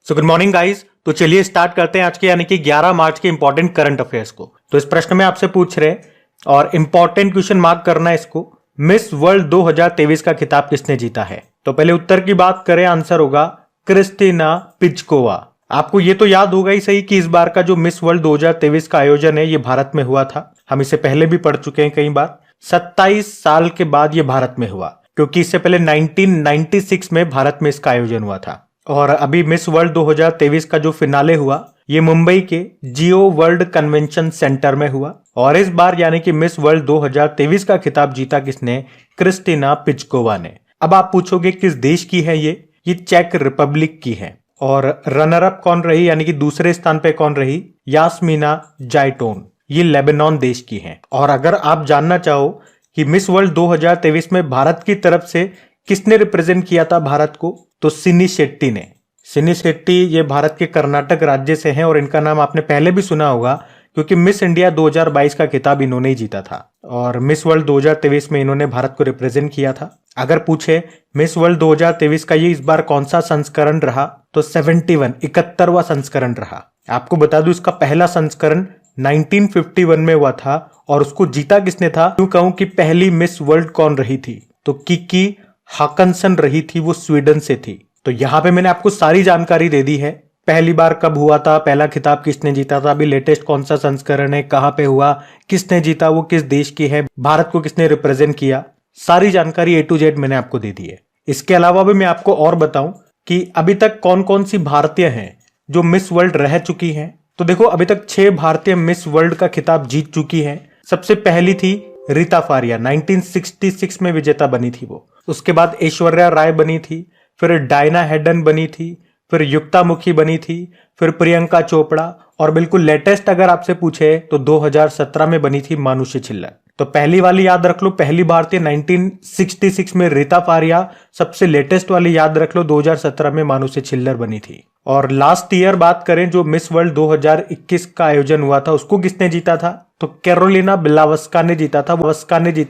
So good morning guys. तो चलिए start करते हैं आज के यानी कि 11 मार्च के इंपॉर्टेंट करंट अफेयर्स को। तो इस प्रश्न में आपसे पूछ रहे हैं और इंपॉर्टेंट क्वेश्चन मार्क करना है इसको, मिस वर्ल्ड 2023 का खिताब किसने जीता है। तो पहले उत्तर की बात करें, आंसर होगा क्रिस्टीना पिचकोवा। आपको ये तो याद होगा ही सही कि इस बार का जो मिस वर्ल्ड 2023 का आयोजन है ये भारत में हुआ था। हम इसे पहले भी पढ़ चुके हैं कई बार। 27 साल के बाद ये भारत में हुआ, क्योंकि इससे पहले 1996 में भारत में इसका आयोजन हुआ था। और अभी मिस वर्ल्ड 2023 का जो फिनाले हुआ ये मुंबई के जियो वर्ल्ड कन्वेंशन सेंटर में हुआ। और इस बार यानी कि मिस वर्ल्ड 2023 का खिताब जीता किसने? क्रिस्टीना पिचकोवा ने। अब आप पूछोगे किस देश की है ये चेक रिपब्लिक की है। और रनर अप कौन रही, यानी कि दूसरे स्थान पे कौन रही? यास्मीना जाइटोन, ये लेबनान देश की है। और अगर आप जानना चाहो कि मिस वर्ल्ड 2023 में भारत की तरफ से किसने रिप्रेजेंट किया था भारत को, तो सिनी शेट्टी ने। सिनी शेट्टी ये भारत के कर्नाटक राज्य से हैं और इनका नाम आपने पहले भी सुना होगा, क्योंकि मिस इंडिया 2022 का खिताब इन्होंने ही जीता था और मिस वर्ल्ड 2023 में इन्होंने भारत को रिप्रेजेंट किया था। अगर पूछे मिस वर्ल्ड 2023 का ये इस बार कौन सा संस्करण रहा, तो 71वां संस्करण रहा। आपको बता दूं इसका पहला संस्करण 1951 में हुआ था और उसको जीता किसने था? क्यों कहूं कि पहली मिस वर्ल्ड कौन रही थी, तो किकी हाकनसन रही थी, वो स्वीडन से थी। तो यहां पे मैंने आपको सारी जानकारी दे दी है। पहली बार कब हुआ था, पहला खिताब किसने जीता था, अभी लेटेस्ट कौन सा संस्करण है, कहां पे हुआ, किसने जीता, वो किस देश की है, भारत को किसने रिप्रेजेंट किया, सारी जानकारी A to Z मैंने आपको दे दी है। इसके अलावा भी मैं आपको और बताऊं कि अभी तक कौन कौन सी भारतीय हैं जो मिस वर्ल्ड रह चुकी हैं। तो देखो, अभी तक 6 भारतीय मिस वर्ल्ड का खिताब जीत चुकी हैं। सबसे पहली थी रीता फारिया, 1966 में विजेता बनी थी वो। उसके बाद ऐश्वर्या राय बनी थी, फिर डायना हेडन बनी थी, फिर युक्ता मुखी बनी थी, फिर प्रियंका चोपड़ा, और बिल्कुल लेटेस्ट अगर आपसे पूछे तो 2017 में बनी थी मानुषी छिल्लर। तो पहली वाली याद रख लो, पहली भारतीय 1966 में रीता फारिया। सबसे लेटेस्ट वाली याद रख लो, 2017 में मानुषी छिल्लर बनी थी। और लास्ट ईयर बात करें जो मिस वर्ल्ड 2021 का आयोजन हुआ था, उसको किसने जीता था? तो कैरोलिना बिलावस्का ने जीता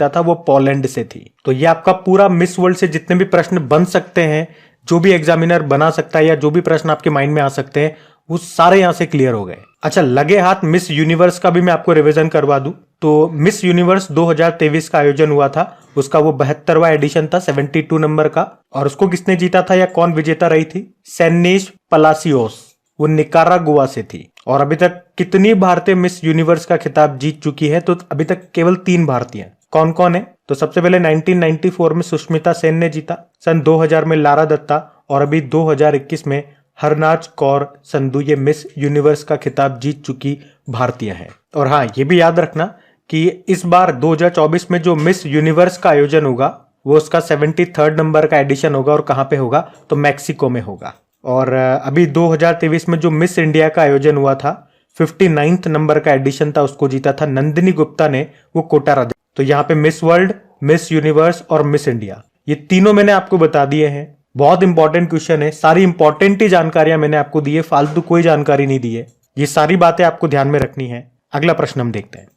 था। वो पोलैंड से थी। तो ये आपका पूरा मिस वर्ल्ड से जितने भी प्रश्न बन सकते हैं, जो भी एग्जामिनर बना सकता है या जो भी प्रश्न आपके माइंड में आ सकते हैं, वो सारे यहां से क्लियर हो गए। अच्छा, लगे हाथ मिस यूनिवर्स का भी मैं आपको रिवीजन करवा दूं। तो मिस यूनिवर्स 2023 का आयोजन हुआ था, उसका वो 72वां एडिशन था, 72 नंबर का। और उसको किसने जीता था या कौन विजेता रही थी? सैनिश पलासियोस, वो निकारागुआ से थी। और अभी तक कितनी भारतीय मिस यूनिवर्स का खिताब जीत चुकी है? तो अभी तक केवल 3 भारतीय। कौन कौन है? तो सबसे पहले 1994 में सुष्मिता सेन ने जीता, सन 2000 में लारा दत्ता, और अभी 2021 में हरनाज कौर संधू, ये मिस यूनिवर्स का खिताब जीत चुकी भारतीय है। और हाँ, ये भी याद रखना कि इस बार 2024 में जो मिस यूनिवर्स का आयोजन होगा वो उसका 73rd नंबर का एडिशन होगा। और कहां पे होगा? तो मैक्सिको में होगा। और अभी 2023 में जो मिस इंडिया का आयोजन हुआ था, 59th नंबर का एडिशन था, उसको जीता था नंदिनी गुप्ता ने, वो कोटा राज्य। तो यहाँ पे मिस वर्ल्ड, मिस यूनिवर्स और मिस इंडिया, ये तीनों मैंने आपको बता दिए हैं। बहुत इंपॉर्टेंट क्वेश्चन है, सारी इंपॉर्टेंट ही जानकारियां मैंने आपको दी है, फालतू कोई जानकारी नहीं दी है। ये सारी बातें आपको ध्यान में रखनी है। अगला प्रश्न हम देखते हैं।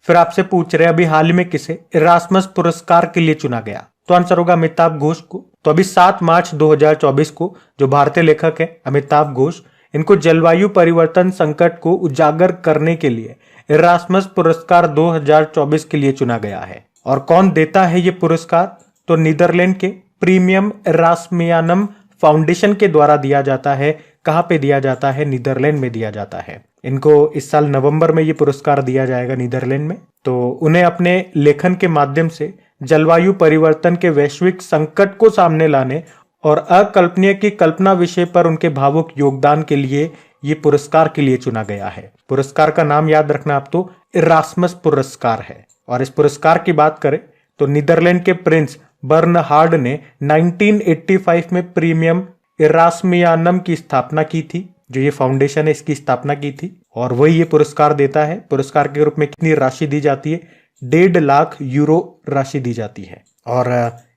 फिर आपसे पूछ रहे अभी हाल में किसे इरास्मस पुरस्कार के लिए चुना गया? तो आंसर होगा अमिताभ घोष को। तो अभी 7 मार्च 2024 को जो भारतीय लेखक है अमिताभ घोष, इनको जलवायु परिवर्तन संकट को उजागर करने के लिए इरास्मस पुरस्कार 2024 के लिए चुना गया है। और कौन देता है ये पुरस्कार? तो नीदरलैंड के प्रीमियम इरास्मियानम फाउंडेशन के द्वारा दिया जाता है। कहां पे दिया जाता है? नीदरलैंड में दिया जाता है। इनको इस साल नवंबर में ये पुरस्कार दिया जाएगा नीदरलैंड में। तो उन्हें अपने लेखन के माध्यम से जलवायु परिवर्तन के वैश्विक संकट को सामने लाने और अकल्पनीय की कल्पना विषय पर उनके भावुक योगदान के लिए ये पुरस्कार के लिए चुना गया है। पुरस्कार का नाम याद रखना आप, तो इरास्मस पुरस्कार है। और इस पुरस्कार की बात करें तो नीदरलैंड के प्रिंस बर्नहार्ड ने 1985 में प्रीमियम इरास्मियानम की स्थापना की थी, जो ये फाउंडेशन है इसकी स्थापना की थी। और वही ये पुरस्कार देता है। पुरस्कार के रूप में कितनी राशि दी जाती है? 1.5 लाख यूरो राशि दी जाती है। और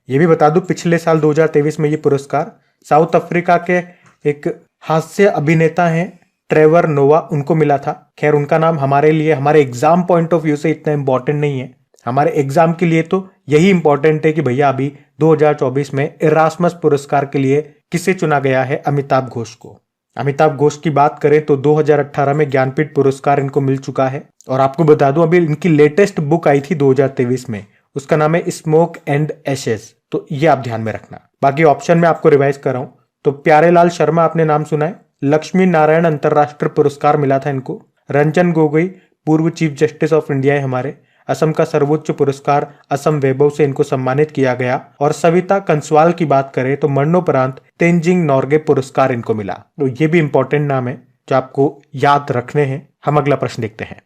ये भी बता दूं, पिछले साल 2023 में ये पुरस्कार साउथ अफ्रीका के एक हास्य अभिनेता हैं ट्रेवर नोवा, उनको मिला था। खैर, उनका नाम हमारे लिए, हमारे एग्जाम पॉइंट ऑफ व्यू से इतना इंपॉर्टेंट नहीं है। हमारे एग्जाम के लिए तो यही इंपॉर्टेंट है कि भैया अभी 2024 में इरास्मस पुरस्कार के लिए किसे चुना गया है? अमिताभ घोष को। अमिताभ घोष की बात करें तो 2018 में ज्ञानपीठ पुरस्कार इनको मिल चुका है। और आपको बता दूं, अभी इनकी लेटेस्ट बुक आई थी 2023 में, उसका नाम है स्मोक एंड एशेस, तो ये आप ध्यान में रखना। बाकी ऑप्शन में आपको रिवाइज कर रहा हूं, तो प्यारेलाल शर्मा आपने नाम सुना है, लक्ष्मी नारायण अंतरराष्ट्रीय पुरस्कार मिला था इनको, रंजन गोगोई पूर्व चीफ जस्टिस ऑफ इंडिया है हमारे, असम का सर्वोच्च पुरस्कार असम वैभव से इनको सम्मानित किया गया, और सविता कंसवाल की बात करें तो मरणोपरांत तेंजिंग नॉर्गे पुरस्कार इनको मिला। तो ये भी इंपॉर्टेंट नाम है जो आपको याद रखने हैं। हम अगला प्रश्न देखते हैं।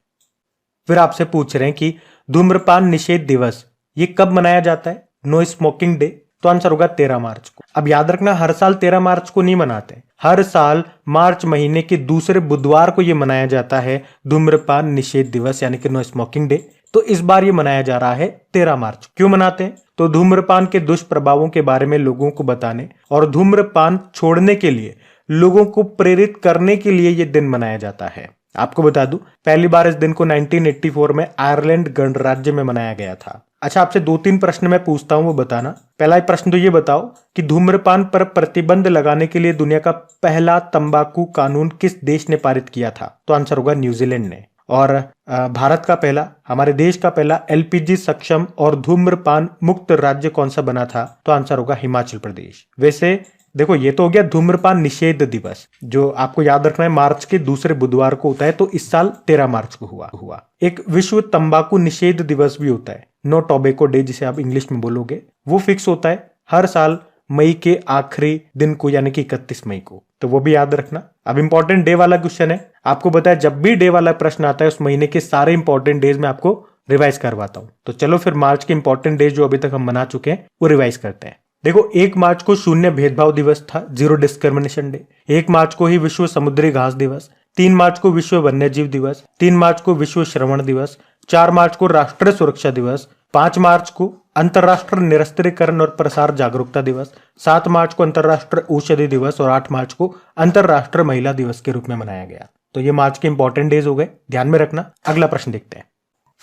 फिर आपसे पूछ रहे हैं कि धूम्रपान निषेध दिवस ये कब मनाया जाता है? नो स्मोकिंग डे, तो आंसर होगा 13 मार्च को। अब याद रखना, हर साल 13 मार्च को नहीं मनाते, हर साल मार्च महीने के दूसरे बुधवार को ये मनाया जाता है धूम्रपान निषेध दिवस, यानी कि नो स्मोकिंग डे। तो इस बार ये मनाया जा रहा है 13 मार्च। क्यों मनाते हैं? तो धूम्रपान के दुष्प्रभावों के बारे में लोगों को बताने और धूम्रपान छोड़ने के लिए लोगों को प्रेरित करने के लिए ये दिन मनाया जाता है। आपको बता दूं, पहली बार इस दिन को 1984 में आयरलैंड गणराज्य में मनाया गया था। अच्छा, आपसे 2-3 प्रश्न मैं पूछता हूं, वो बताना। पहला प्रश्न तो ये बताओ कि धूम्रपान पर प्रतिबंध लगाने के लिए दुनिया का पहला तंबाकू कानून किस देश ने पारित किया था? तो आंसर होगा न्यूजीलैंड ने। और भारत का पहला, हमारे देश का पहला एलपीजी सक्षम और धूम्रपान मुक्त राज्य कौन सा बना था? तो आंसर होगा हिमाचल प्रदेश। वैसे देखो, ये तो हो गया धूम्रपान निषेध दिवस, जो आपको याद रखना है मार्च के दूसरे बुधवार को होता है, तो इस साल 13 मार्च को हुआ। एक विश्व तंबाकू निषेध दिवस भी होता है, नो टोबैको डे जिसे आप इंग्लिश में बोलोगे, वो फिक्स होता है हर साल मई के आखिरी दिन को, यानी कि 31 मई को, तो वो भी याद रखना। अब इंपॉर्टेंट डे वाला क्वेश्चन है, आपको बताया जब भी डे वाला प्रश्न आता है उस महीने के सारे इंपॉर्टेंट डेज में आपको रिवाइज करवाता हूं। तो चलो फिर मार्च के इंपॉर्टेंट डेज जो अभी तक हम मना चुके हैं वो रिवाइज करते हैं। देखो, 1 मार्च को शून्य भेदभाव दिवस था, जीरो डिस्क्रिमिनेशन डे। 1 मार्च को ही विश्व समुद्री घास दिवस, 3 मार्च को विश्व वन्यजीव दिवस, 3 मार्च को विश्व श्रवण दिवस, 4 मार्च को राष्ट्रीय सुरक्षा दिवस, 5 मार्च को अंतर्राष्ट्रीय निरस्त्रीकरण और प्रसार जागरूकता दिवस, 7 मार्च को अंतर्राष्ट्रीय औषधि दिवस और 8 मार्च को अंतर्राष्ट्रीय महिला दिवस के रूप में मनाया गया। तो ये मार्च के इंपॉर्टेंट डेज हो गए, ध्यान में रखना। अगला प्रश्न देखते हैं।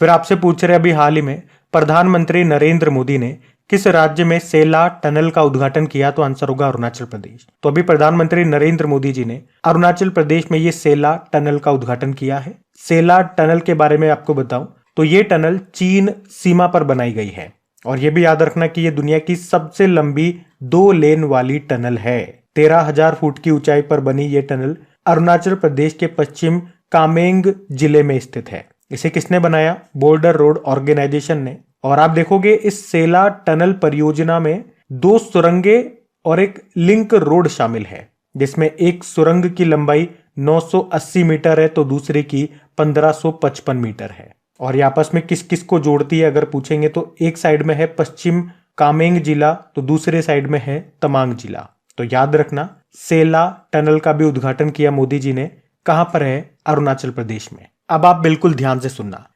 फिर आपसे पूछ रहे, अभी हाल ही में प्रधानमंत्री नरेंद्र मोदी ने किस राज्य में सेला टनल का उद्घाटन किया? तो आंसर होगा अरुणाचल प्रदेश। तो अभी प्रधानमंत्री नरेंद्र मोदी जी ने अरुणाचल प्रदेश में ये सेला टनल का उद्घाटन किया है। सेला टनल के बारे में आपको बताऊं तो ये टनल चीन सीमा पर बनाई गई है, और ये भी याद रखना कि ये दुनिया की सबसे लंबी 2 लेन वाली टनल है। 13,000 फुट की ऊंचाई पर बनी ये टनल अरुणाचल प्रदेश के पश्चिम कामेंग जिले में स्थित है। इसे किसने बनाया? बॉर्डर रोड ऑर्गेनाइजेशन ने। और आप देखोगे इस सेला टनल परियोजना में 2 सुरंगें और एक लिंक रोड शामिल है, जिसमें एक सुरंग की लंबाई 980 मीटर है तो दूसरी की 1555 मीटर है। और ये आपस में किस किस को जोड़ती है अगर पूछेंगे तो एक साइड में है पश्चिम कामेंग जिला तो दूसरे साइड में है तमांग जिला। तो याद रखना, सेला टनल का भी उद्घाटन किया मोदी जी ने। कहां पर है? अरुणाचल प्रदेश में। अब आप बिल्कुल ध्यान से सुनना,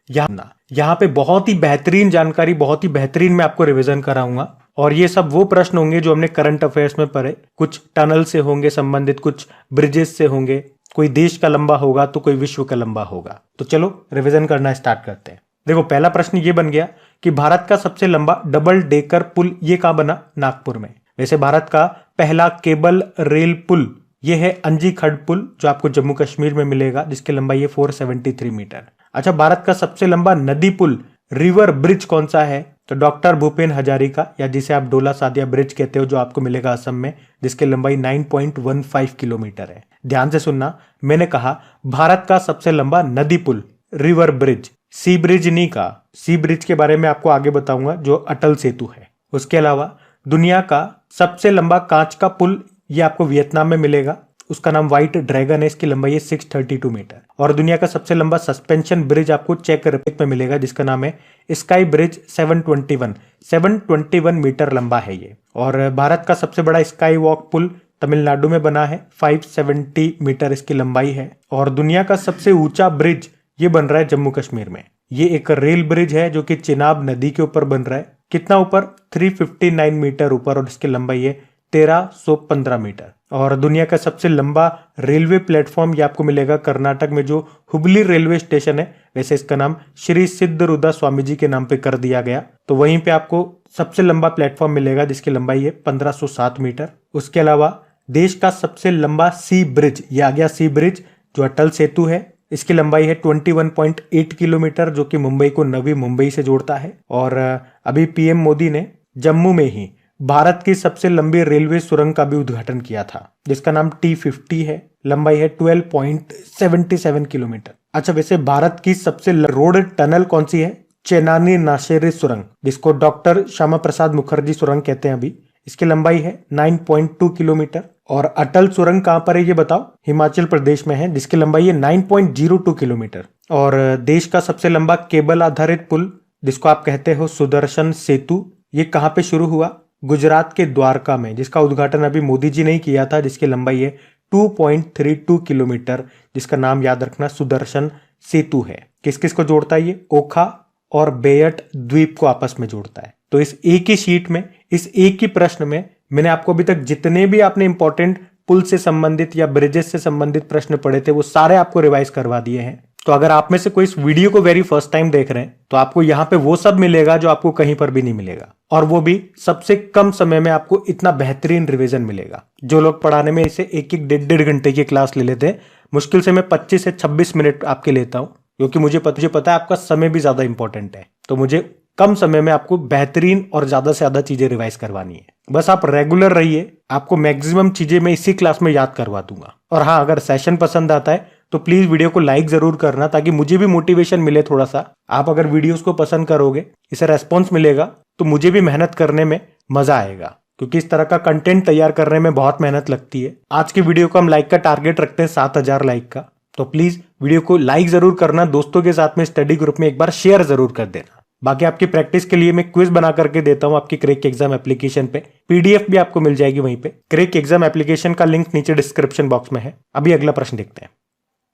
यहाँ पे बहुत ही बेहतरीन जानकारी, बहुत ही बेहतरीन मैं आपको रिवीजन कराऊंगा, और ये सब वो प्रश्न होंगे जो हमने करंट अफेयर्स में पढ़े। कुछ टनल से होंगे संबंधित, कुछ ब्रिजेस से होंगे, कोई देश का लंबा होगा तो कोई विश्व का लंबा होगा। तो चलो रिवीजन करना स्टार्ट करते हैं। देखो, पहला प्रश्न ये बन गया कि भारत का सबसे लंबा डबल डेकर पुल ये कहां बना? नागपुर में। वैसे भारत का पहला केबल रेल पुल ये है अंजी खड़ पुल, जो आपको जम्मू कश्मीर में मिलेगा, जिसकी लंबाई है 473 मीटर। अच्छा, भारत का सबसे लंबा नदी पुल रिवर ब्रिज कौन सा है? तो डॉक्टर भूपेन हजारिका, या जिसे आप डोला सादिया ब्रिज कहते हो, जो आपको मिलेगा असम में, जिसकी लंबाई 9.15 किलोमीटर है। ध्यान से सुनना, मैंने कहा भारत का सबसे लंबा नदी पुल रिवर ब्रिज, सी ब्रिज नहीं कहा। सी ब्रिज के बारे में आपको आगे बताऊंगा, जो अटल सेतु है। उसके अलावा दुनिया का सबसे लंबा कांच का पुल ये आपको वियतनाम में मिलेगा, उसका नाम व्हाइट ड्रैगन है, इसकी लंबाई है 632 मीटर। और दुनिया का सबसे लंबा सस्पेंशन ब्रिज आपको चेक रिपब्लिक में मिलेगा, जिसका नाम है स्काई ब्रिज 721 मीटर लंबा है ये। और भारत का सबसे बड़ा स्काई वॉक पुल तमिलनाडु में बना है, 570 मीटर इसकी लंबाई है। और दुनिया का सबसे ऊंचा ब्रिज ये बन रहा है जम्मू कश्मीर में। ये एक रेल ब्रिज है जो कि चिनाब नदी के ऊपर बन रहा है। कितना ऊपर? 359 मीटर ऊपर, और इसकी लंबाई है 1315 मीटर। और दुनिया का सबसे लंबा रेलवे प्लेटफॉर्म ये आपको मिलेगा कर्नाटक में, जो हुबली रेलवे स्टेशन है। वैसे इसका नाम श्री सिद्धरुदा स्वामी जी के नाम पे कर दिया गया, तो वहीं पे आपको सबसे लंबा प्लेटफॉर्म मिलेगा, जिसकी लंबाई है 1507 मीटर। उसके अलावा देश का सबसे लंबा सी ब्रिज, ये आ गया सी ब्रिज जो अटल सेतु है। इसकी लंबाई है 21.8 किलोमीटर, जो कि मुंबई को नवी मुंबई से जोड़ता है। और अभी पीएम मोदी ने जम्मू में ही भारत की सबसे लंबी रेलवे सुरंग का भी उद्घाटन किया था, जिसका नाम T50 है। लंबाई है 12.77 किलोमीटर। अच्छा, वैसे भारत की सबसे रोड टनल कौन सी है? चेनानी नाशेरी सुरंग, जिसको डॉक्टर श्यामा प्रसाद मुखर्जी सुरंग कहते हैं अभी। इसकी लंबाई है 9.2 किलोमीटर। और अटल सुरंग कहां पर है ये बताओ? हिमाचल प्रदेश में है, जिसकी लंबाई है 9.02 किलोमीटर। और देश का सबसे लंबा केबल आधारित पुल, जिसको आप कहते हो सुदर्शन सेतु, ये कहां पे शुरू हुआ? गुजरात के द्वारका में, जिसका उद्घाटन अभी मोदी जी ने ही किया था, जिसकी लंबाई है 2.32 किलोमीटर, जिसका नाम याद रखना सुदर्शन सेतु है। किस किस को जोड़ता है ये? ओखा और बेयट द्वीप को आपस में जोड़ता है। तो इस एक ही शीट में, इस एक ही प्रश्न में मैंने आपको अभी तक जितने भी आपने इंपॉर्टेंट पुल से संबंधित या ब्रिजेस से संबंधित प्रश्न पढ़े थे वो सारे आपको रिवाइज करवा दिए हैं। तो अगर आप में से कोई इस वीडियो को वेरी फर्स्ट टाइम देख रहे हैं तो आपको यहाँ पे वो सब मिलेगा जो आपको कहीं पर भी नहीं मिलेगा, और वो भी सबसे कम समय में आपको इतना बेहतरीन रिवीजन मिलेगा। जो लोग पढ़ाने में इसे एक एक डेढ़ घंटे की क्लास ले लेते हैं, मुश्किल से मैं 25 से 26 मिनट आपके लेता हूं, क्योंकि मुझे पता है आपका समय भी ज्यादा इंपॉर्टेंट है। तो मुझे कम समय में आपको बेहतरीन और ज्यादा से ज्यादा चीजें रिवाइज करवानी है। बस आप रेगुलर रहिए, आपको मैक्सिमम चीजें मैं इसी क्लास में याद करवा दूंगा। और हाँ, अगर सेशन पसंद आता है तो प्लीज वीडियो को लाइक जरूर करना, ताकि मुझे भी मोटिवेशन मिले थोड़ा सा। आप अगर वीडियोस को पसंद करोगे, इसे रेस्पॉन्स मिलेगा, तो मुझे भी मेहनत करने में मजा आएगा, क्योंकि इस तरह का कंटेंट तैयार करने में बहुत मेहनत लगती है। आज की वीडियो को हम लाइक का टारगेट रखते हैं 7,000 लाइक का, तो प्लीज वीडियो को लाइक जरूर करना, दोस्तों के साथ में स्टडी ग्रुप में एक बार शेयर जरूर कर देना। बाकी आपकी प्रैक्टिस के लिए मैं क्विज बना करके देता हूं आपकी क्रैक एग्जाम एप्लीकेशन पे, पीडीएफ भी आपको मिल जाएगी वहीं पे। क्रैक एग्जाम एप्लीकेशन का लिंक नीचे डिस्क्रिप्शन बॉक्स में है। अभी अगला प्रश्न देखते हैं।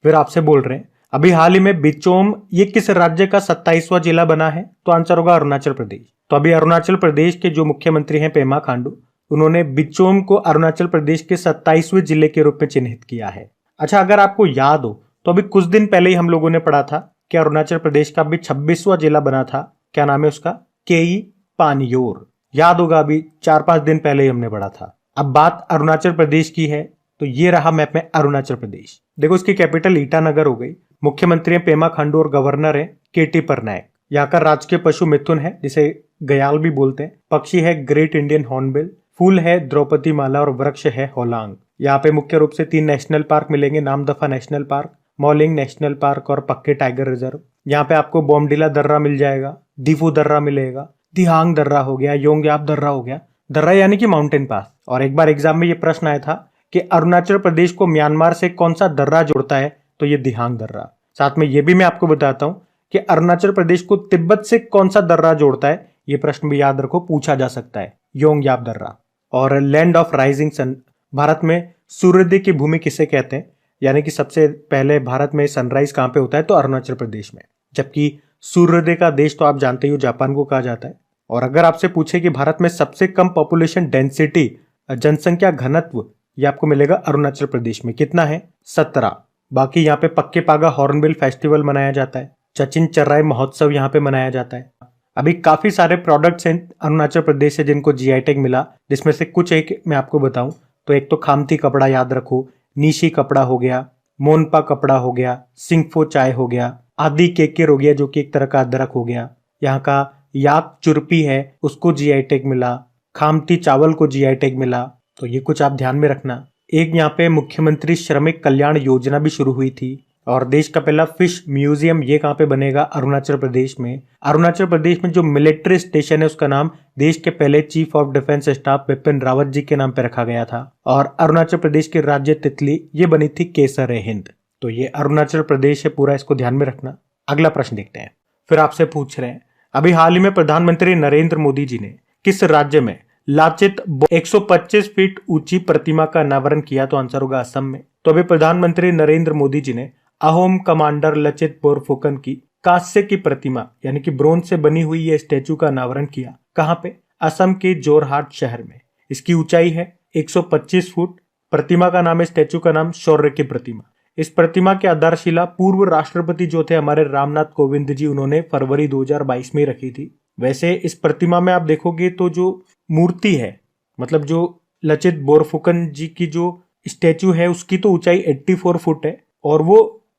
फिर आपसे बोल रहे हैं, अभी हाल ही में बिचोम ये किस राज्य का 27वां जिला बना है? तो आंसर होगा अरुणाचल प्रदेश। तो अभी अरुणाचल प्रदेश के जो मुख्यमंत्री हैं पेमा खांडू, उन्होंने बिचोम को अरुणाचल प्रदेश के 27वें जिले के रूप में चिन्हित किया है। अच्छा, अगर आपको याद हो तो अभी कुछ दिन पहले ही हम लोगों ने पढ़ा था कि अरुणाचल प्रदेश का अभी 26वां जिला बना था। क्या नाम है उसका? केई पानियोर। याद होगा, अभी 4-5 दिन पहले ही हमने पढ़ा था। अब बात अरुणाचल प्रदेश की है, तो ये रहा मैप में अरुणाचल प्रदेश। देखो, इसकी कैपिटल ईटानगर हो गई। मुख्यमंत्री हैं पेमा खांडू और गवर्नर है केटी परनायक। यहाँ का राजकीय पशु मिथुन है, जिसे गयाल भी बोलते हैं। पक्षी है ग्रेट इंडियन हॉर्नबिल। फूल है द्रौपदी माला और वृक्ष है होलांग। यहाँ पे मुख्य रूप से 3 नेशनल पार्क मिलेंगे, Namdapha national park, Mouling national park और पक्के टाइगर रिजर्व। यहाँ पे आपको बोमडिला दर्रा मिल जाएगा, दीफू दर्रा मिलेगा, दिहांग दर्रा हो गया, योंगयाप दर्रा हो गया। दर्रा यानी कि माउंटेन पास। और एक बार एग्जाम में ये प्रश्न आया था कि अरुणाचल प्रदेश को म्यांमार से कौन सा दर्रा जोड़ता है? तो ये दिहांग दर्रा। साथ में ये भी मैं आपको बताता हूं कि अरुणाचल प्रदेश को तिब्बत से कौन सा दर्रा जोड़ता है। ये प्रश्न भी याद रखो, पूछा जा सकता है, योंगयाप दर्रा। और land of rising sun, Bharat में सूर्योदय की भूमि किसे कहते हैं? यानी कि सबसे पहले भारत में सनराइज कहां पे होता है? तो अरुणाचल प्रदेश में। जबकि सूर्योदय का देश तो आप जानते ही हो, जापान को कहा जाता है। और अगर आपसे पूछे कि भारत में सबसे कम पॉपुलेशन डेंसिटी, जनसंख्या घनत्व, ये आपको मिलेगा अरुणाचल प्रदेश में। कितना है? 17। बाकी यहाँ पे पक्के पागा हॉर्नबिल फेस्टिवल मनाया जाता है, चचिन चर्राई महोत्सव यहाँ पे मनाया जाता है। अभी काफी सारे प्रोडक्ट्स हैं अरुणाचल प्रदेश से जिनको जीआई टैग मिला, जिसमें से कुछ एक मैं आपको बताऊं तो एक तो खामती कपड़ा याद रखो, नीशी कपड़ा हो गया, मोनपा कपड़ा हो गया, सिंगफो चाय हो गया, आदि केकेर हो गया जो कि एक तरह का अदरक हो गया, यहाँ का याक चुरपी है उसको जीआई टैग मिला, खामती चावल को जीआई टैग मिला। तो ये कुछ आप ध्यान में रखना। एक यहाँ पे मुख्यमंत्री श्रमिक कल्याण योजना भी शुरू हुई थी। और देश का पहला फिश म्यूजियम ये कहाँ पे बनेगा? अरुणाचल प्रदेश में। अरुणाचल प्रदेश में जो मिलिट्री स्टेशन है उसका नाम देश के पहले chief of defence staff Bipin Rawat ji के नाम पे रखा गया था। और अरुणाचल प्रदेश की राज्य तितली ये बनी थी केसर हिंद। तो ये अरुणाचल प्रदेश है पूरा, इसको ध्यान में रखना। अगला प्रश्न देखते हैं। फिर आपसे पूछ रहे हैं, अभी हाल ही में प्रधानमंत्री नरेंद्र मोदी जी ने किस राज्य में लाचित 125 फीट ऊंची प्रतिमा का अनावरण किया? तो आंसर होगा असम में। तो अभी प्रधानमंत्री नरेंद्र मोदी जी ने अहोम कमांडर लचित बोरफुकन की कांस्य की प्रतिमा यानी कि ब्रोंज से बनी हुई ये स्टैचू का अनावरण किया। कहां पे? असम के जोरहाट शहर में। इसकी ऊंचाई है 125 फुट। प्रतिमा का नाम है, स्टैचू का नाम शौर्य की प्रतिमा। इस प्रतिमा की आधारशिला पूर्व राष्ट्रपति जो थे हमारे रामनाथ कोविंद जी, उन्होंने फरवरी 2022 में रखी थी। वैसे इस प्रतिमा में आप देखोगे तो जो मूर्ति है, मतलब जो लचित बोरफुकन जी की जो स्टैचू है उसकी तो ऊंचाई 84 फुट है और वो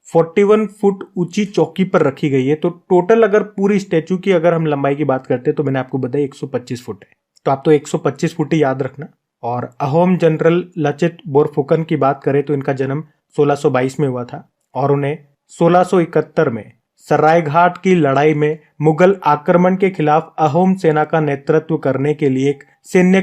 41 फुट ऊंची चौकी पर रखी गई है। तो टोटल अगर पूरी स्टैचू की अगर हम लंबाई की बात करते हैं तो मैंने आपको बताया 125 फुट है। तो आप तो 125 फुट ही याद रखना। और अहोम जनरल लचित बोरफुकन की बात करें तो इनका जन्म 1622 में हुआ था और उन्हें 1671 में सरायघाट की लड़ाई में मुगल आक्रमण के खिलाफ अहोम सेना का नेतृत्व करने के लिए एक सैन्य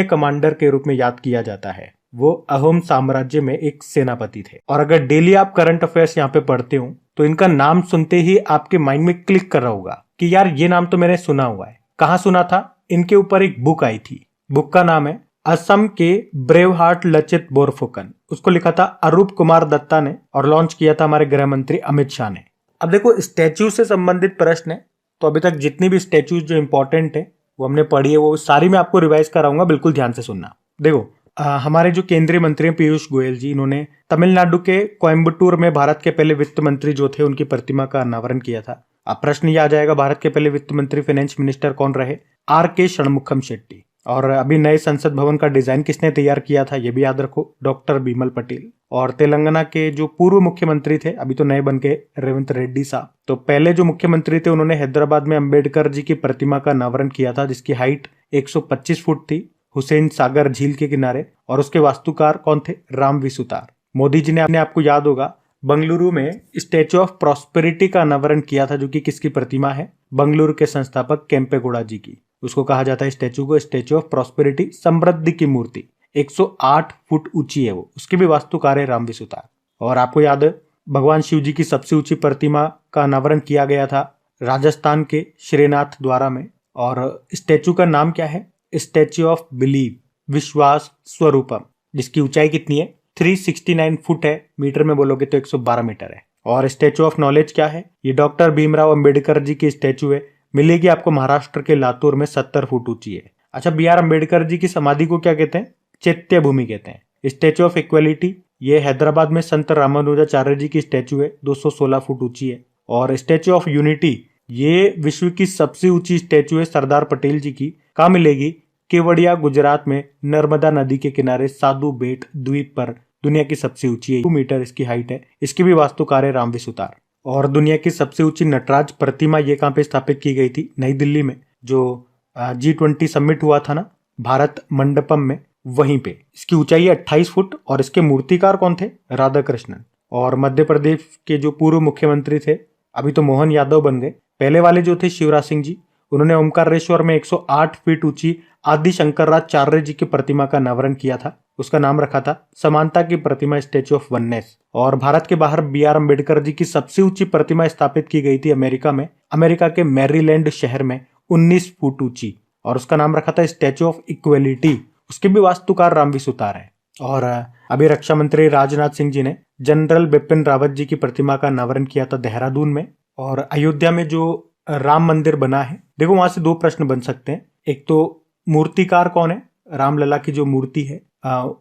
कमांडर के रूप में याद किया जाता है। वो अहोम साम्राज्य में एक सेनापति थे। और अगर डेली आप करंट अफेयर्स यहाँ पे पढ़ते हो तो इनका नाम सुनते ही आपके माइंड में क्लिक कर रहा होगा कि यार ये नाम तो मैंने सुना हुआ है। कहाँ सुना था? इनके ऊपर एक बुक आई थी, बुक का नाम है असम के ब्रेव हार्ट लचित बोरफुकन। उसको लिखा था अरूप कुमार दत्ता ने और लॉन्च किया था हमारे गृह मंत्री अमित शाह ने। अब देखो स्टैच्यू से संबंधित प्रश्न है तो अभी तक जितनी भी स्टैच्यूज जो इंपॉर्टेंट है वो हमने पढ़ी है, वो सारी मैं आपको रिवाइज कराऊंगा, बिल्कुल ध्यान से सुनना। देखो हमारे जो केंद्रीय मंत्री हैं पीयूष गोयल जी, इन्होंने तमिलनाडु के कोयम्बटूर में भारत के पहले वित्त मंत्री जो थे उनकी प्रतिमा का अनावरण किया था। अब प्रश्न ये आ जाएगा भारत के पहले वित्त मंत्री फाइनेंस मिनिस्टर कौन रहे? R.K. षणमुखम शेट्टी। और अभी नए संसद भवन का डिजाइन किसने तैयार किया था ये भी याद रखो, डॉक्टर बीमल पटेल। और तेलंगाना के जो पूर्व मुख्यमंत्री थे, अभी तो नए बन के रेवंत रेड्डी साहब, तो पहले जो मुख्यमंत्री थे उन्होंने हैदराबाद में अंबेडकर जी की प्रतिमा का अनावरण किया था जिसकी हाइट 125 फुट थी हुसैन सागर झील के किनारे। और उसके वास्तुकार कौन थे? राम विसुतार। मोदी जी ने आपको याद होगा बंगलुरु में स्टैच्यू ऑफ प्रॉस्पेरिटी का अनावरण किया था जो कि किसकी प्रतिमा है? बंगलुरु के संस्थापक केम्पेगौड़ा जी की। उसको कहा जाता है स्टैच्यू को स्टैच्यू ऑफ प्रॉस्पेरिटी, समृद्धि की मूर्ति। 108 फुट ऊंची है वो, उसकी भी वास्तुकार है राम विसुतार। और आपको याद है भगवान शिव जी की सबसे ऊंची प्रतिमा का अनावरण किया गया था राजस्थान के श्रीनाथ द्वारा में। और स्टैच्यू का नाम क्या है? स्टैच्यू ऑफ बिलीव, विश्वास स्वरूपम, जिसकी ऊंचाई कितनी है? 369 फुट है, मीटर में बोलोगे तो 112 मीटर है। और स्टैच्यू ऑफ नॉलेज क्या है? ये डॉक्टर भीमराव अंबेडकर जी की स्टैच्यू है, मिलेगी आपको महाराष्ट्र के लातूर में, 70 फुट ऊंची है। अच्छा, B.R. अंबेडकर जी की समाधि को क्या कहते हैं? चैत्य भूमि कहते हैं। स्टैच्यू ऑफ इक्वेलिटी, ये हैदराबाद में संत रामानुजाचार्य जी की स्टैच्यू है, 216 फुट ऊंची है। और स्टैच्यू ऑफ यूनिटी, ये विश्व की सबसे ऊंची स्टैच्यू है सरदार पटेल जी की। कहाँ मिलेगी? केवड़िया गुजरात में नर्मदा नदी के किनारे साधु बेट द्वीप पर, दुनिया की सबसे ऊंची है, 2 मीटर इसकी हाइट है। इसकी भी वास्तुकार है राम विसुतार। और दुनिया की सबसे ऊंची नटराज प्रतिमा ये कहाँ पे स्थापित की गई थी? नई दिल्ली में, जो G20 समिट हुआ था ना भारत मंडपम में, वहीं पे। इसकी ऊंचाई 28 फुट और इसके मूर्तिकार कौन थे? राधा कृष्णन। और मध्य प्रदेश के जो पूर्व मुख्यमंत्री थे, अभी तो मोहन यादव बन गए, पहले वाले जो थे शिवराज सिंह जी, उन्होंने ओमकारेश्वर में 108 फीट ऊंची आदि शंकराचार्य जी की प्रतिमा का अनावरण किया था। उसका नाम रखा था समानता की प्रतिमा, स्टैच्यू ऑफ वननेस। और भारत के बाहर B.R. अंबेडकर जी की सबसे ऊंची प्रतिमा स्थापित की गई थी अमेरिका में, अमेरिका के मैरीलैंड शहर में, 19 फुट ऊंची, और उसका नाम रखा था स्टैच्यू ऑफ इक्वेलिटी। उसके भी वास्तुकार राम विसुतार है। और अभी रक्षा मंत्री राजनाथ सिंह जी ने जनरल बिपिन रावत जी की प्रतिमा का अनावरण किया था देहरादून में। और अयोध्या में जो राम मंदिर बना है, देखो वहां से 2 प्रश्न बन सकते हैं। एक तो मूर्तिकार कौन है? रामलला की जो मूर्ति है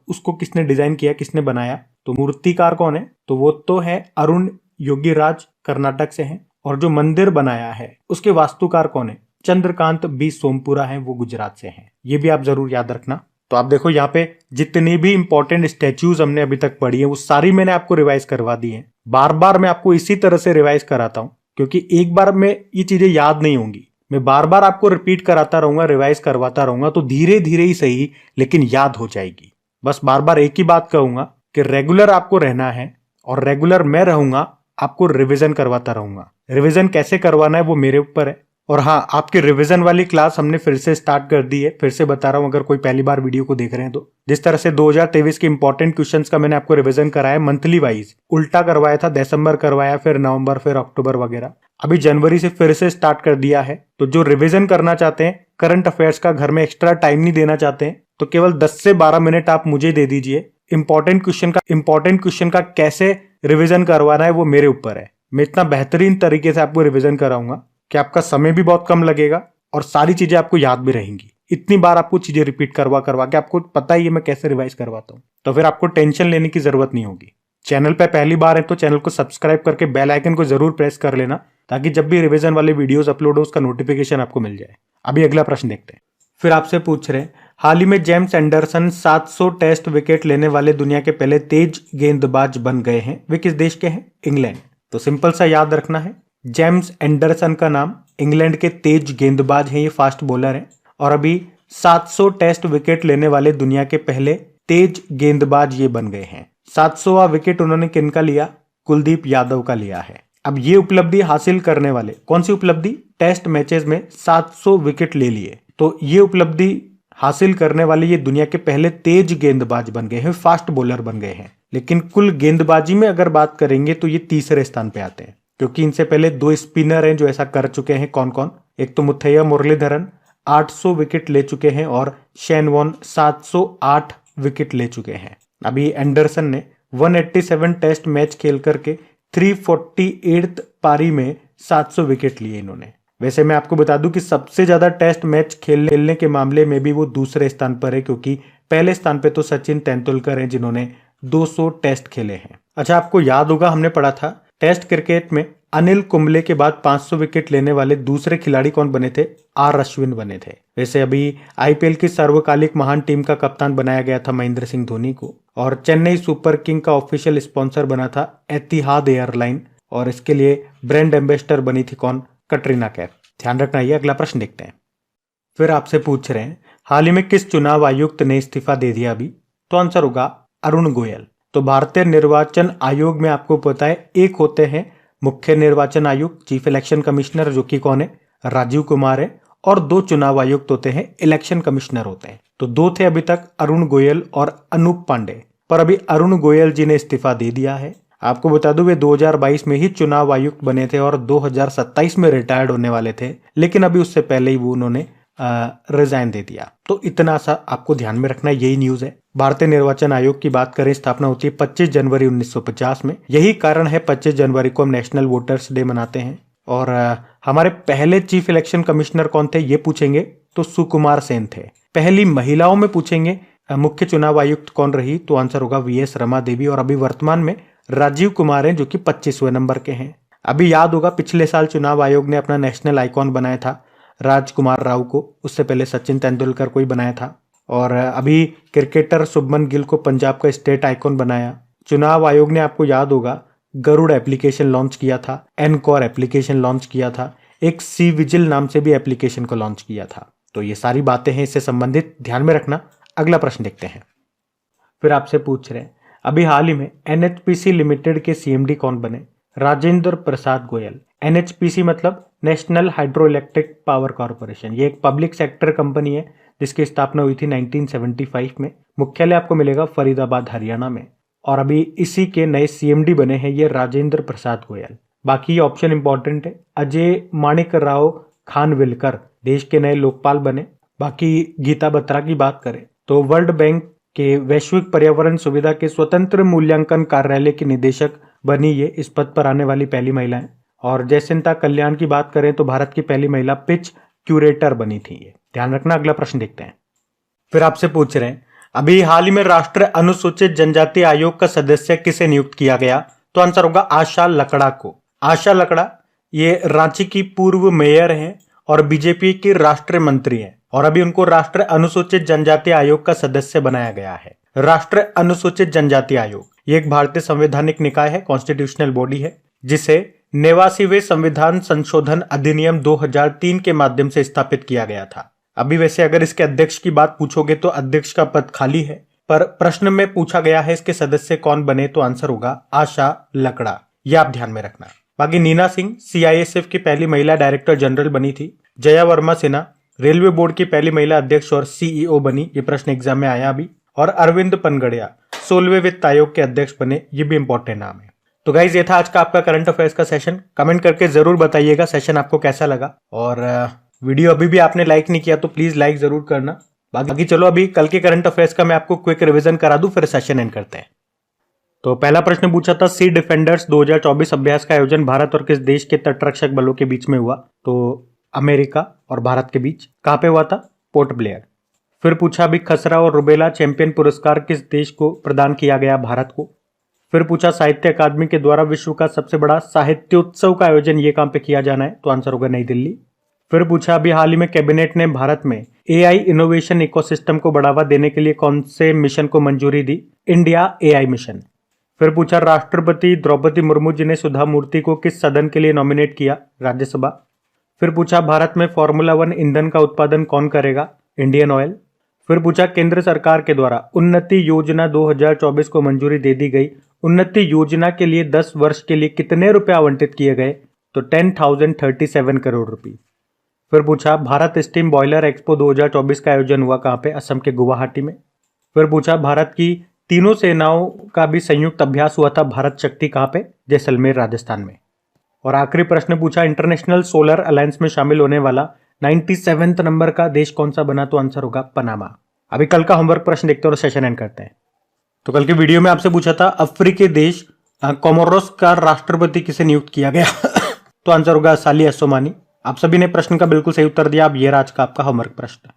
उसको किसने डिजाइन किया, किसने बनाया? तो मूर्तिकार कौन है? तो वो तो है अरुण योगीराज, कर्नाटक से हैं। और जो मंदिर बनाया है उसके वास्तुकार कौन है? चंद्रकांत B. सोमपुरा है, वो गुजरात से हैं। ये भी आप जरूर याद रखना। तो आप देखो यहाँ पे जितनी भी इंपॉर्टेंट स्टैच्यूज हमने अभी तक पढ़ी है वो सारी मैंने आपको रिवाइज करवा दी है। बार बार मैं आपको इसी तरह से रिवाइज कराता हूँ क्योंकि एक बार में ये चीजें याद नहीं होंगी। मैं बार बार आपको रिपीट कराता रहूंगा, रिवाइज करवाता रहूंगा, तो धीरे धीरे ही सही लेकिन याद हो जाएगी। बस बार बार एक ही बात कहूंगा कि रेगुलर आपको रहना है और रेगुलर मैं रहूंगा, आपको रिवीजन करवाता रहूंगा। रिवीजन कैसे करवाना है वो मेरे ऊपर है। और हाँ, आपकी रिवीजन वाली क्लास हमने फिर से स्टार्ट कर दी है। फिर से बता रहा हूं, अगर कोई पहली बार वीडियो को देख रहे हैं तो जिस तरह से 2023 के इंपॉर्टेंट क्वेश्चंस का मैंने आपको रिवीजन कराया मंथली वाइज, उल्टा करवाया था, दिसंबर करवाया, फिर नवंबर, फिर अक्टूबर वगैरह। अभी जनवरी से फिर से स्टार्ट कर दिया है। तो जो रिवीजन करना चाहते हैं, करंट अफेयर्स का घर में एक्स्ट्रा टाइम नहीं देना चाहते हैं, तो केवल 10 से 12 मिनट आप मुझे दे दीजिए। इंपॉर्टेंट क्वेश्चन का कैसे रिवीजन करवाना है वो मेरे ऊपर है। मैं इतना बेहतरीन तरीके से आपको रिवीजन कराऊंगा कि आपका समय भी बहुत कम लगेगा और सारी चीजें आपको याद भी रहेंगी। इतनी बार आपको चीजें रिपीट करवा के आपको पता ही है मैं कैसे रिवाइज करवाता हूँ, तो फिर आपको टेंशन लेने की जरूरत नहीं होगी। चैनल पे पहली बार है तो चैनल को सब्सक्राइब करके बेल आइकन को जरूर प्रेस कर लेना ताकि जब भी रिवीजन वाले वीडियोस अपलोड हो उसका नोटिफिकेशन आपको मिल जाए। अभी अगला प्रश्न देखते हैं। फिर आपसे पूछ रहे हैं हाल ही में जेम्स एंडरसन 700 टेस्ट विकेट लेने वाले दुनिया के पहले तेज गेंदबाज बन गए हैं। वे किस देश के हैं? इंग्लैंड। तो सिंपल सा याद रखना है, जेम्स एंडरसन का नाम, इंग्लैंड के तेज गेंदबाज हैं, ये फास्ट बॉलर हैं और अभी 700 टेस्ट विकेट लेने वाले दुनिया के पहले तेज गेंदबाज ये बन गए हैं। 700वां विकेट उन्होंने किनका लिया? कुलदीप यादव का लिया है। अब ये उपलब्धि हासिल करने वाले, कौन सी उपलब्धि? टेस्ट मैचेस में 700 विकेट ले लिए। तो ये उपलब्धि हासिल करने वाले ये दुनिया के पहले तेज गेंदबाज बन गए हैं, फास्ट बॉलर बन गए हैं। लेकिन कुल गेंदबाजी में अगर बात करेंगे तो ये तीसरे स्थान पे आते हैं, क्योंकि इनसे पहले 2 स्पिनर हैं जो ऐसा कर चुके हैं। कौन कौन? एक तो मुथैया मुरलीधरन 800 विकेट ले चुके हैं और शेन वॉर्न 708 विकेट ले चुके हैं। अभी एंडरसन ने 187 टेस्ट मैच खेल करके 348 पारी में 700 विकेट लिए इन्होंने। वैसे मैं आपको बता दूं कि सबसे ज्यादा टेस्ट मैच खेलने के मामले में भी वो दूसरे स्थान पर है, क्योंकि पहले स्थान पे तो सचिन तेंदुलकर हैं जिन्होंने 200 टेस्ट खेले हैं। अच्छा, आपको याद होगा हमने पढ़ा था टेस्ट क्रिकेट में अनिल कुंबले के बाद 500 विकेट लेने वाले दूसरे खिलाड़ी कौन बने थे? आर अश्विन बने थे। वैसे अभी आईपीएल की सर्वकालिक महान टीम का कप्तान बनाया गया था महेंद्र सिंह धोनी को, और चेन्नई सुपर किंग का ऑफिशियल स्पॉन्सर बना था एतिहाद एयरलाइन, और इसके लिए ब्रांड एम्बेसडर बनी थी कौन? कटरीना कैफ। ध्यान रखना। ये अगला प्रश्न देखते हैं। फिर आपसे पूछ रहे हैं हाल ही में किस चुनाव आयुक्त ने इस्तीफा दे दिया अभी? तो आंसर होगा अरुण गोयल। तो भारतीय निर्वाचन आयोग में आपको पता है एक होते हैं मुख्य निर्वाचन आयुक्त, चीफ इलेक्शन कमिश्नर, जो कि कौन है? राजीव कुमार है, और 2 चुनाव आयुक्त होते हैं, इलेक्शन कमिश्नर होते हैं। तो 2 थे अभी तक, अरुण गोयल और अनूप पांडे, पर अभी अरुण गोयल जी ने इस्तीफा दे दिया है। आपको बता दूं वे 2022 में ही चुनाव आयुक्त बने थे और 2027 में रिटायर्ड होने वाले थे, लेकिन अभी उससे पहले ही वो उन्होंने रिजाइन दे दिया। तो इतना सा आपको ध्यान में रखना, यही न्यूज है। भारतीय निर्वाचन आयोग की बात करें, स्थापना होती है 25 जनवरी 1950 में। यही कारण है 25 जनवरी को हम नेशनल वोटर्स डे मनाते हैं। और हमारे पहले चीफ इलेक्शन कमिश्नर कौन थे ये पूछेंगे तो सुकुमार सेन थे। पहली महिलाओं में पूछेंगे मुख्य चुनाव आयुक्त कौन रही, तो आंसर होगा वीएस रमा देवी, और अभी वर्तमान में राजीव कुमार हैं जो कि 25वें नंबर के हैं। अभी याद होगा पिछले साल चुनाव आयोग ने अपना नेशनल आइकॉन बनाया था राजकुमार राव को, उससे पहले सचिन तेंदुलकर को ही बनाया था। और अभी क्रिकेटर शुभमन गिल को पंजाब का स्टेट आइकॉन बनाया। चुनाव आयोग ने आपको याद होगा गरुड़ एप्लीकेशन लॉन्च किया था, एनकॉर एप्लीकेशन लॉन्च किया था, एक सी विजिल नाम से भी एप्लीकेशन को लॉन्च किया था। तो ये सारी बातें हैं इससे संबंधित, ध्यान में रखना। अगला प्रश्न देखते हैं। फिर आपसे पूछ रहे हैं अभी हाल ही में एनएचपीसी लिमिटेड के सीएमडी कौन बने? राजेंद्र प्रसाद गोयल। एनएचपीसी मतलब national hydro electric power corporation. ये एक पब्लिक सेक्टर कंपनी है जिसकी स्थापना हुई थी 1975 में। मुख्यालय आपको मिलेगा फरीदाबाद हरियाणा में, और अभी इसी के नए सीएमडी बने हैं ये राजेंद्र प्रसाद गोयल। बाकी ऑप्शन इंपॉर्टेंट है। अजय माणिक राव खानविलकर देश के नए लोकपाल बने। बाकी गीता बत्रा की बात करें तो वर्ल्ड बैंक के वैश्विक पर्यावरण सुविधा के स्वतंत्र मूल्यांकन कार्यालय की निदेशक बनी ये, इस पद पर आने वाली पहली महिला है। और जयसिंता कल्याण की बात करें तो भारत की पहली महिला पिच क्यूरेटर बनी थी ये, ध्यान रखना। अगला प्रश्न देखते हैं। फिर आपसे पूछ रहे हैं अभी हाल ही में राष्ट्रीय अनुसूचित जनजाति आयोग का सदस्य किसे नियुक्त किया गया? तो आंसर होगा आशा लकड़ा को। आशा लकड़ा ये रांची की पूर्व मेयर हैं और बीजेपी की राष्ट्रीय मंत्री हैं, और अभी उनको राष्ट्रीय अनुसूचित जनजाति आयोग का सदस्य बनाया गया है। राष्ट्रीय अनुसूचित जनजाति आयोग ये एक भारतीय संवैधानिक निकाय है, कॉन्स्टिट्यूशनल बॉडी है, जिसे 89वें संविधान संशोधन अधिनियम 2003 के माध्यम से स्थापित किया गया था। अभी वैसे अगर इसके अध्यक्ष की बात पूछोगे तो अध्यक्ष का पद खाली है, पर प्रश्न में पूछा गया है इसके सदस्य कौन बने, तो आंसर होगा आशा लकड़ा। यह आप ध्यान में रखना। बाकी नीना सिंह सीआईएसएफ की पहली महिला डायरेक्टर जनरल बनी थी। जया वर्मा सिन्हा रेलवे बोर्ड की पहली महिला अध्यक्ष और सीईओ बनी, ये प्रश्न एग्जाम में आया अभी। और अरविंद पनगड़िया 16वें वित्त आयोग के अध्यक्ष बने, ये भी इंपॉर्टेंट नाम है। तो गाइज ये था आज का आपका करंट अफेयर्स का सेशन। कमेंट करके जरूर बताइएगा सेशन आपको कैसा लगा, और वीडियो अभी भी आपने लाइक नहीं किया तो प्लीज लाइक जरूर करना। बाकी चलो अभी कल के करंट अफेयर्स का मैं आपको क्विक रिवीजन करा दूं, फिर सेशन एंड करते हैं। तो पहला प्रश्न पूछा था सी डिफेंडर्स 2024 अभ्यास का आयोजन भारत और किस देश के तटरक्षक बलों के बीच में हुआ? तो अमेरिका और भारत के बीच। कहां पे हुआ था? Port Blair. फिर पूछा अभी खसरा और रुबेला चैंपियन पुरस्कार किस देश को प्रदान किया गया? भारत को। फिर पूछा साहित्य अकादमी के द्वारा विश्व का सबसे बड़ा साहित्योत्सव का आयोजन ये कहां पे किया जाना है? तो आंसर होगा नई दिल्ली। फिर पूछा अभी हाल ही में कैबिनेट ने भारत में एआई इनोवेशन इकोसिस्टम को बढ़ावा देने के लिए कौन से मिशन को मंजूरी दी? India AI mission. फिर पूछा राष्ट्रपति द्रौपदी मुर्मू जी ने सुधा मूर्ति को किस सदन के लिए नॉमिनेट किया? राज्यसभा। फिर पूछा भारत में फॉर्मूला 1 ईंधन का उत्पादन कौन करेगा? Indian oil. फिर पूछा केंद्र सरकार के द्वारा उन्नति योजना 2024 को मंजूरी दे दी गई। उन्नति योजना के लिए 10 वर्ष के लिए कितने रुपए आवंटित किए गए? तो 10,037 करोड़ रुपए। फिर पूछा भारत स्टीम बॉयलर एक्सपो 2024 का आयोजन हुआ कहाँ पे? असम के गुवाहाटी में। फिर पूछा भारत की तीनों सेनाओं का भी संयुक्त अभ्यास हुआ था भारत शक्ति कहाँ पे? जैसलमेर राजस्थान में। और आखिरी प्रश्न पूछा इंटरनेशनल सोलर अलायंस में शामिल होने वाला 97वें नंबर का देश कौन सा बना? तो आंसर होगा पनामा। अभी कल का होमवर्क प्रश्न देखते हैं और सेशन एंड करते हैं। तो कल के वीडियो में आपसे पूछा था अफ्रीकी देश कोमोरोस का राष्ट्रपति किसे नियुक्त किया गया? तो आंसर होगा साली असोमानी। आप सभी ने प्रश्न का बिल्कुल सही उत्तर दिया। अब ये रहा आज का आपका होमवर्क प्रश्न।